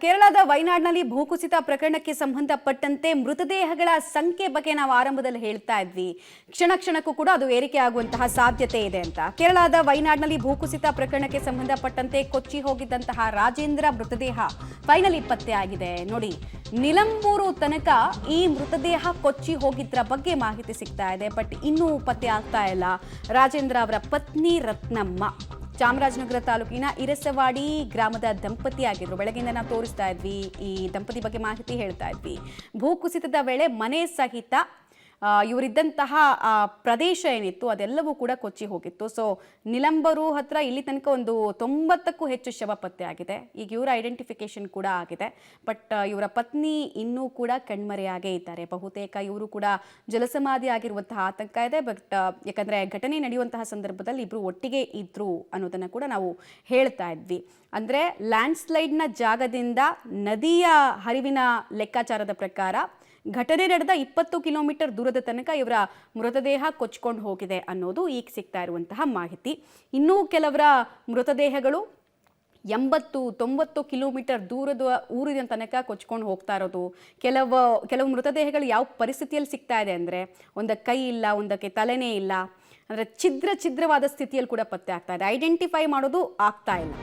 ಕೇರಳದ ವಯನಾಡ್ನಲ್ಲಿ ಭೂಕುಸಿತ ಪ್ರಕರಣಕ್ಕೆ ಸಂಬಂಧಪಟ್ಟಂತೆ ಮೃತದೇಹಗಳ ಸಂಖ್ಯೆ ಬಗ್ಗೆ ನಾವು ಆರಂಭದಲ್ಲಿ ಹೇಳ್ತಾ ಇದ್ವಿ. ಕ್ಷಣ ಕ್ಷಣಕ್ಕೂ ಕೂಡ ಅದು ಏರಿಕೆ ಆಗುವಂತಹ ಸಾಧ್ಯತೆ ಇದೆ ಅಂತ. ಕೇರಳದ ವಯನಾಡ್ನಲ್ಲಿ ಭೂಕುಸಿತ ಪ್ರಕರಣಕ್ಕೆ ಸಂಬಂಧಪಟ್ಟಂತೆ ಕೊಚ್ಚಿ ಹೋಗಿದ್ದಂತಹ ರಾಜೇಂದ್ರ ಮೃತದೇಹ ಫೈನಲಿ ಪತ್ತೆ ಆಗಿದೆ. ನೋಡಿ, ನಿಲಂಬೂರು ತನಕ ಈ ಮೃತದೇಹ ಕೊಚ್ಚಿ ಹೋಗಿದ್ರ ಬಗ್ಗೆ ಮಾಹಿತಿ ಸಿಗ್ತಾ ಇದೆ. ಬಟ್ ಇನ್ನೂ ಪತ್ತೆ ಆಗ್ತಾ ಇಲ್ಲ. ರಾಜೇಂದ್ರ ಅವರ ಪತ್ನಿ ರತ್ನಮ್ಮ ಚಾಮರಾಜನಗರ ತಾಲೂಕಿನ ಇರಸವಾಡಿ ಗ್ರಾಮದ ದಂಪತಿ ಆಗಿದ್ರು. ಬೆಳಗ್ಗೆಯಿಂದ ನಾವು ತೋರಿಸ್ತಾ ಇದ್ವಿ, ಈ ದಂಪತಿ ಬಗ್ಗೆ ಮಾಹಿತಿ ಹೇಳ್ತಾ ಇದ್ವಿ. ಭೂಕುಸಿತದ ವೇಳೆ ಮನೆ ಸಹಿತ ಇವರಿದ್ದಂತಹ ಪ್ರದೇಶ ಏನಿತ್ತು ಅದೆಲ್ಲವೂ ಕೂಡ ಕೊಚ್ಚಿ ಹೋಗಿತ್ತು. ಸೊ ನಿಲಂಬರು ಹತ್ರ ಇಲ್ಲಿ ತನಕ ಒಂದು 90ಕ್ಕೂ ಹೆಚ್ಚು ಶವ ಪತ್ತೆ ಆಗಿದೆ. ಈಗ ಇವರ ಐಡೆಂಟಿಫಿಕೇಶನ್ ಕೂಡ ಆಗಿದೆ. ಬಟ್ ಇವರ ಪತ್ನಿ ಇನ್ನೂ ಕೂಡ ಕಣ್ಮರೆಯಾಗೇ ಇದ್ದಾರೆ. ಬಹುತೇಕ ಇವರು ಕೂಡ ಜಲಸಮಾಧಿ ಆಗಿರುವಂತಹ ಆತಂಕ ಇದೆ. ಬಟ್ ಯಾಕಂದ್ರೆ ಘಟನೆ ನಡೆಯುವಂತಹ ಸಂದರ್ಭದಲ್ಲಿ ಇಬ್ರು ಒಟ್ಟಿಗೆ ಇದ್ರು ಅನ್ನೋದನ್ನ ಕೂಡ ನಾವು ಹೇಳ್ತಾ ಇದ್ವಿ. ಅಂದ್ರೆ ಲ್ಯಾಂಡ್ ಸ್ಲೈಡ್ನ ಜಾಗದಿಂದ ನದಿಯ ಹರಿವಿನ ಲೆಕ್ಕಾಚಾರದ ಪ್ರಕಾರ ಘಟನೆ ನಡೆದ 20 ಕಿಲೋಮೀಟರ್ ದೂರದ ತನಕ ಇವರ ಮೃತದೇಹ ಕೊಚ್ಕೊಂಡು ಹೋಗಿದೆ ಅನ್ನೋದು ಈಗ ಸಿಗ್ತಾ ಇರುವಂತಹ ಮಾಹಿತಿ. ಇನ್ನೂ ಕೆಲವರ ಮೃತದೇಹಗಳು 80-90 ಕಿಲೋಮೀಟರ್ ದೂರದ ಊರಿನ ತನಕ ಕೊಚ್ಕೊಂಡು ಹೋಗ್ತಾ ಇರೋದು. ಕೆಲವು ಮೃತದೇಹಗಳು ಯಾವ ಪರಿಸ್ಥಿತಿಯಲ್ಲಿ ಸಿಗ್ತಾ ಇದೆ ಅಂದರೆ, ಒಂದಕ್ಕೆ ಕೈ ಇಲ್ಲ, ಒಂದಕ್ಕೆ ತಲೆನೇ ಇಲ್ಲ, ಅಂದರೆ ಛಿದ್ರವಾದ ಸ್ಥಿತಿಯಲ್ಲಿ ಕೂಡ ಪತ್ತೆ ಆಗ್ತಾ ಇದೆ. ಐಡೆಂಟಿಫೈ ಮಾಡೋದು ಆಗ್ತಾ ಇಲ್ಲ.